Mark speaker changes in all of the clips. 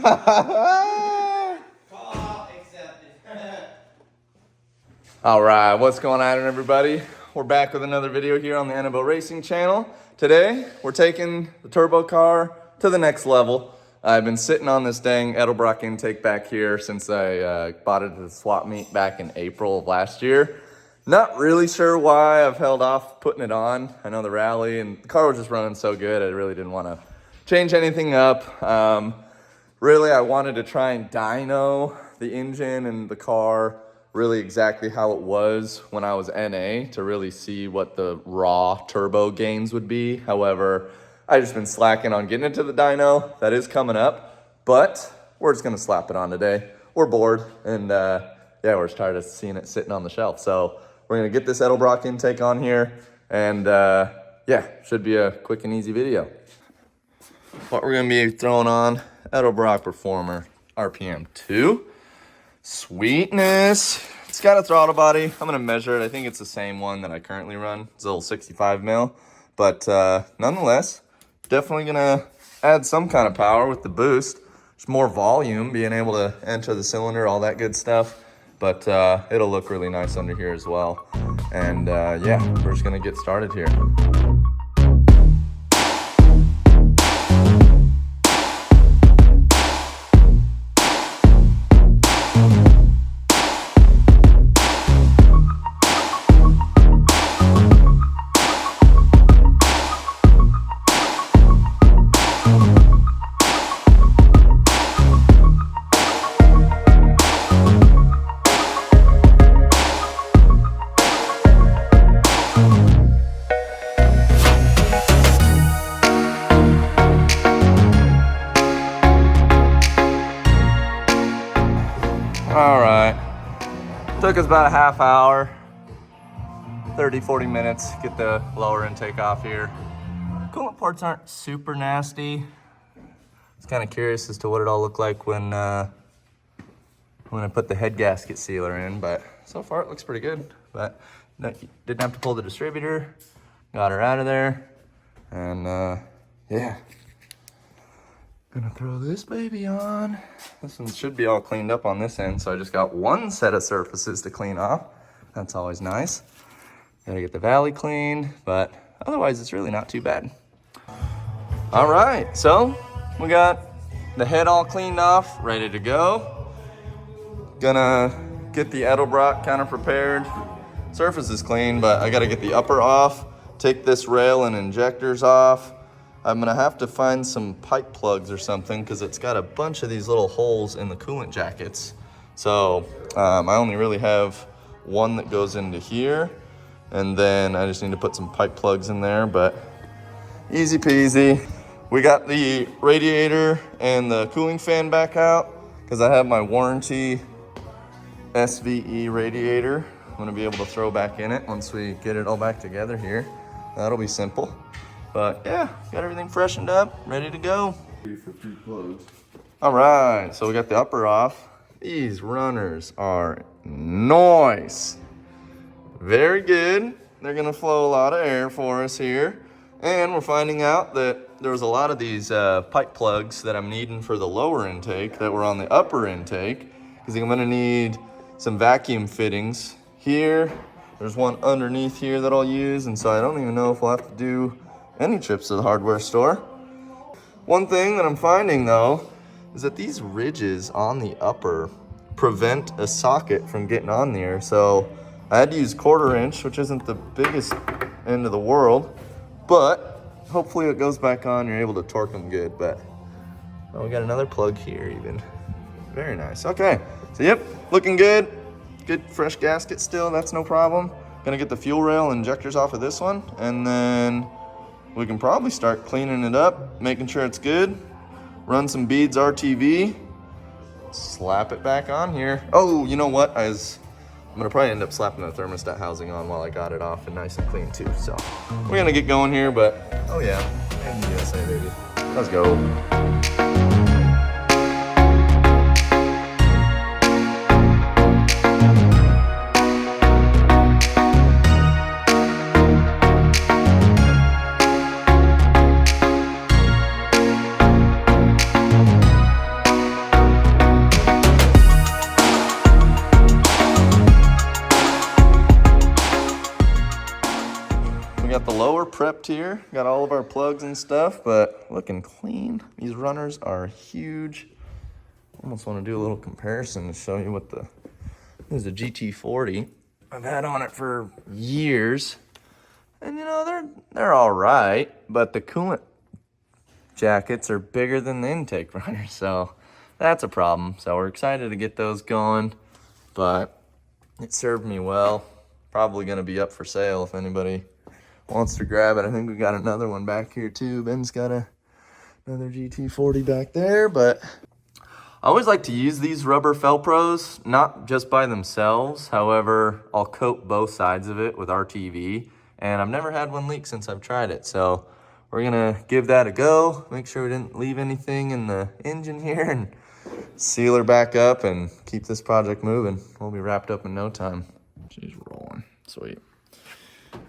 Speaker 1: Call accepted.
Speaker 2: All right, what's going on, everybody? We're back with another video here on the Enebo Racing channel. Today, we're taking the turbo car to the next level. I've been sitting on this dang Edelbrock intake back here since I bought it at the swap meet back in April of last year. Not really sure why I've held off putting it on. I know the rally and the car was just running so good, I really didn't want to change anything up. Really, I wanted to try and dyno the engine and the car really exactly how it was when I was NA to really see what the raw turbo gains would be. However, I've just been slacking on getting into the dyno. That is coming up, but we're just gonna slap it on today. We're bored, and yeah, we're just tired of seeing it sitting on the shelf. So we're gonna get this Edelbrock intake on here, and yeah, should be a quick and easy video. What we're gonna be throwing on, Edelbrock Performer RPM 2. Sweetness. It's got a throttle body. I'm gonna measure it. I think it's the same one that I currently run. It's a little 65 mil, but nonetheless, definitely gonna add some kind of power with the boost. There's more volume, being able to enter the cylinder, all that good stuff. But it'll look really nice under here as well. And yeah, we're just gonna get started here. All right, took us about a half hour, 30-40 minutes, get the lower intake off here. Coolant ports aren't super nasty. I was kind of curious as to what it all looked like when I put the head gasket sealer in, but so far it looks pretty good. But didn't have to pull the distributor, got her out of there, and yeah. Gonna throw this baby on. This one should be all cleaned up on this end, so I just got one set of surfaces to clean off. That's always nice. Gotta get the valley cleaned, but otherwise it's really not too bad. All right, so we got the head all cleaned off, ready to go. Gonna get the Edelbrock kind of prepared. Surface is clean, but I gotta get the upper off, take this rail and injectors off. I'm gonna have to find some pipe plugs or something because it's got a bunch of these little holes in the coolant jackets. So I only really have one that goes into here, and then I just need to put some pipe plugs in there, but easy peasy. We got the radiator and the cooling fan back out because I have my warranty SVE radiator. I'm gonna be able to throw back in it once we get it all back together here. That'll be simple. But yeah, got everything freshened up, ready to go. All right, so we got the upper off. These runners are nice. Very good. They're gonna flow a lot of air for us here. And we're finding out that there was a lot of these pipe plugs that I'm needing for the lower intake that were on the upper intake, because I'm gonna need some vacuum fittings here. There's one underneath here that I'll use, and so I don't even know if we'll have to do any trips to the hardware store. One thing that I'm finding though is that these ridges on the upper prevent a socket from getting on there. So I had to use 1/4 inch, which isn't the biggest end of the world, but hopefully it goes back on, you're able to torque them good. But oh, we got another plug here even. Very nice. Okay, so yep, looking good. Good fresh gasket still, that's no problem. Gonna get the fuel rail and injectors off of this one, and then we can probably start cleaning it up, making sure it's good. Run some beads RTV, slap it back on here. Oh, you know what? I'm gonna probably end up slapping the thermostat housing on while I got it off and nice and clean too. So we're gonna get going here, but oh yeah, and USA baby. Let's go. got the lower prepped here. Got all of our plugs and stuff, but looking clean. These runners are huge. Almost want to do a little comparison to show you what this is a GT40. I've had on it for years, and you know, they're all right, but the coolant jackets are bigger than the intake runners, so that's a problem. So we're excited to get those going, but it served me well. Probably going to be up for sale if anybody wants to grab it. I think we got another one back here too. Ben's got another GT40 back there, but I always like to use these rubber Felpros, not just by themselves. However, I'll coat both sides of it with RTV, and I've never had one leak since I've tried it. So we're gonna give that a go, make sure we didn't leave anything in the engine here, and seal her back up and keep this project moving. We'll be wrapped up in no time. She's rolling, sweet.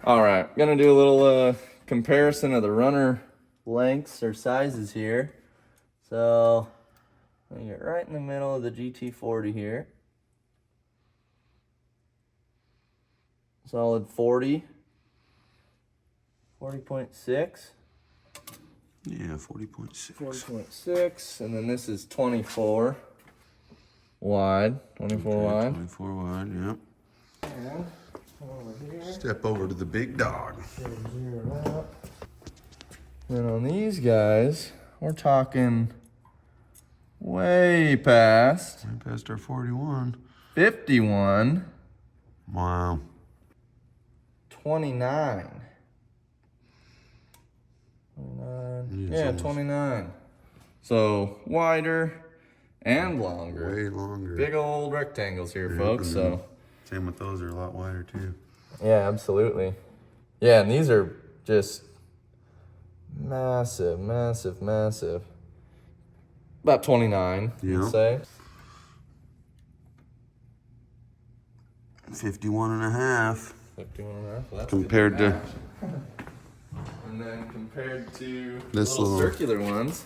Speaker 2: All right, gonna do a little comparison of the runner lengths or sizes here. So I get right in the middle of the GT40 here. Solid 40. 40.6.
Speaker 3: Yeah, 40.6.
Speaker 2: 40.6, and then this is 24 wide. 24 wide.
Speaker 3: 24 wide, yep.
Speaker 2: And over here.
Speaker 3: Step over to the big dog.
Speaker 2: Zero it out. Then on these guys, we're talking way past
Speaker 3: Right past our 41.
Speaker 2: 51.
Speaker 3: Wow.
Speaker 2: 29. 29.
Speaker 3: Yes,
Speaker 2: Yeah,
Speaker 3: almost.
Speaker 2: 29. So wider and longer.
Speaker 3: Way longer.
Speaker 2: Big old rectangles here,
Speaker 3: Yeah,
Speaker 2: folks.
Speaker 3: and
Speaker 2: So
Speaker 3: same with those, are a lot wider too.
Speaker 2: yeah, absolutely. Yeah, and these are just massive, massive, massive. About 29,
Speaker 3: Yeah.
Speaker 2: you'd say.
Speaker 3: 51 and a half.
Speaker 2: 51 and a half. Well, that's
Speaker 3: Compared
Speaker 2: good
Speaker 3: to-
Speaker 2: match. And then compared to
Speaker 3: This
Speaker 2: little
Speaker 3: little-
Speaker 2: circular ones,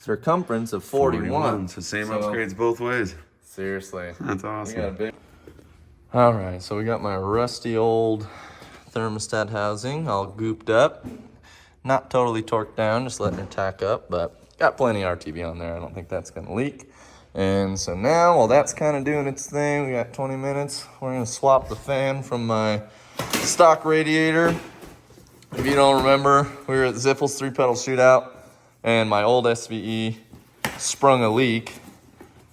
Speaker 2: circumference of 41.
Speaker 3: So same
Speaker 2: So,
Speaker 3: upgrades both ways.
Speaker 2: Seriously.
Speaker 3: That's
Speaker 2: We got a
Speaker 3: awesome.
Speaker 2: big. All right, so we got my rusty old thermostat housing all gooped up. Not totally torqued down, just letting her tack up, but got plenty of RTV on there. I don't think that's gonna leak. And so now, while that's kind of doing its thing, we got 20 minutes. We're gonna swap the fan from my stock radiator. If you don't remember, we were at Zippel's 3-pedal shootout, and my old SVE sprung a leak,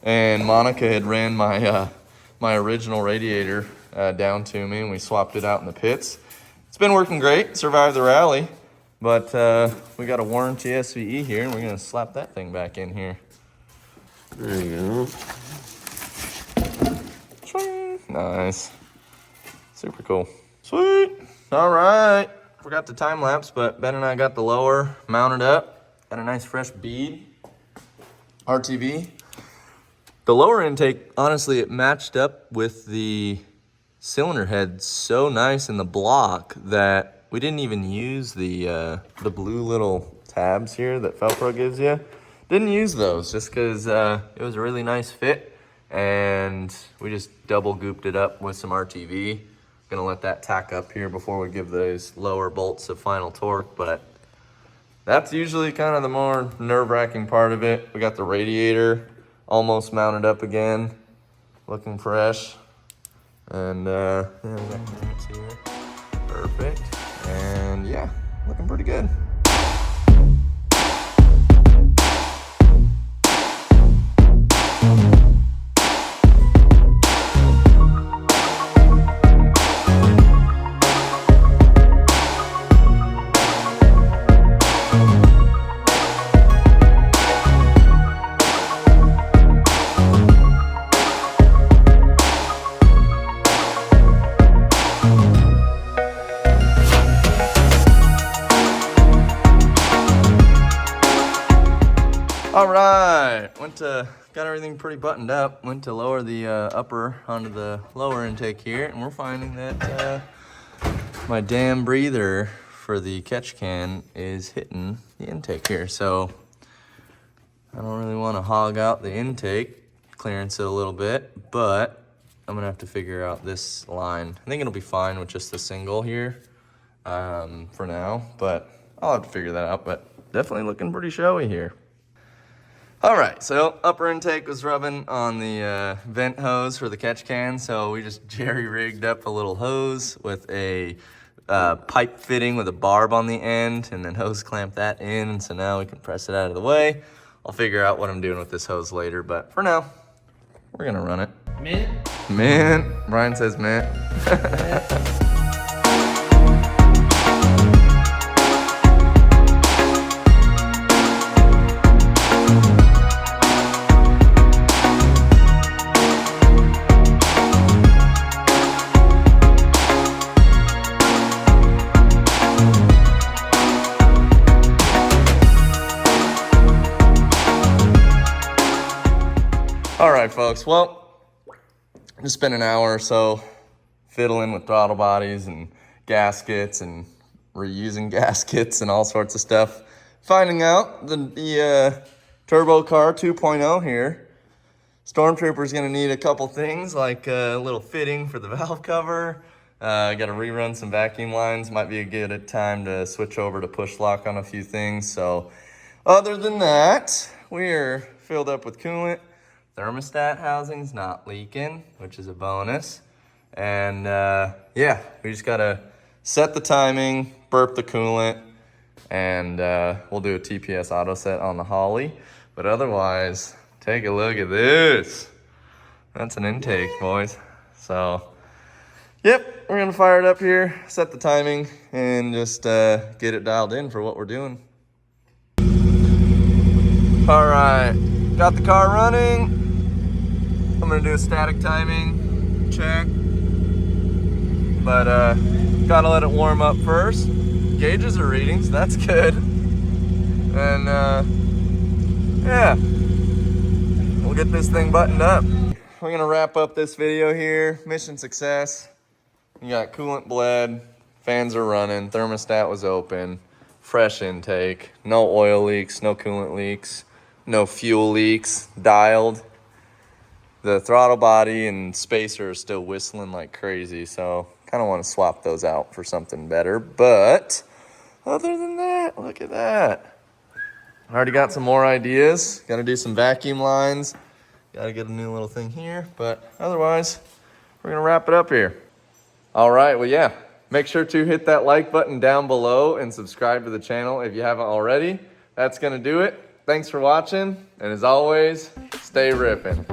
Speaker 2: and Monica had ran my my original radiator down to me, and we swapped it out in the pits. It's been working great, survived the rally, but we got a warranty SVE here, and we're gonna slap that thing back in here.
Speaker 3: There you go.
Speaker 2: Swing. Nice. Super cool. Sweet. All right. Forgot the time lapse, but Ben and I got the lower mounted up. Got a nice fresh bead. RTV. The lower intake, honestly, it matched up with the cylinder head so nice in the block that we didn't even use the blue little tabs here that Felpro gives you. Didn't use those just because it was a really nice fit, and we just double gooped it up with some RTV. Gonna let that tack up here before we give those lower bolts a final torque, but that's usually kind of the more nerve-wracking part of it. We got the radiator almost mounted up again, looking fresh. And yeah, we got clearance here. Perfect. And yeah, looking pretty good. All right, got everything pretty buttoned up. Went to lower the upper onto the lower intake here, and we're finding that my damn breather for the catch can is hitting the intake here. So I don't really want to hog out the intake, clearance it a little bit, but I'm gonna have to figure out this line. I think it'll be fine with just the single here for now, but I'll have to figure that out, but definitely looking pretty showy here. All right, so upper intake was rubbing on the vent hose for the catch can, so we just jerry-rigged up a little hose with a pipe fitting with a barb on the end, and then hose clamp that in, and so now we can press it out of the way. I'll figure out what I'm doing with this hose later, but for now, we're gonna run it.
Speaker 1: Mint?
Speaker 2: Mint. Brian says mint. All right, folks, well, just spent an hour or so fiddling with throttle bodies and gaskets and reusing gaskets and all sorts of stuff. Finding out the Turbo Car 2.0 here, Stormtrooper's gonna need a couple things like a little fitting for the valve cover. Gotta rerun some vacuum lines. Might be a good time to switch over to push lock on a few things. So other than that, we're filled up with coolant. Thermostat housing's not leaking, which is a bonus. And yeah, we just gotta set the timing, burp the coolant, and we'll do a TPS auto set on the Holly. But otherwise, take a look at this. That's an intake, boys. So, yep, we're gonna fire it up here, set the timing, and just get it dialed in for what we're doing. All right, got the car running. I'm gonna do a static timing check, but gotta let it warm up first. Gauges are reading, so that's good. And yeah, we'll get this thing buttoned up. We're gonna wrap up this video here. Mission success. You got coolant bled, fans are running, thermostat was open, fresh intake, no oil leaks, no coolant leaks, no fuel leaks, dialed. The throttle body and spacer are still whistling like crazy, so kind of want to swap those out for something better. But other than that, look at that. I already got some more ideas. Got to do some vacuum lines. Got to get a new little thing here. But otherwise, we're going to wrap it up here. All right, well, yeah. Make sure to hit that like button down below and subscribe to the channel if you haven't already. That's going to do it. Thanks for watching, and as always, stay ripping.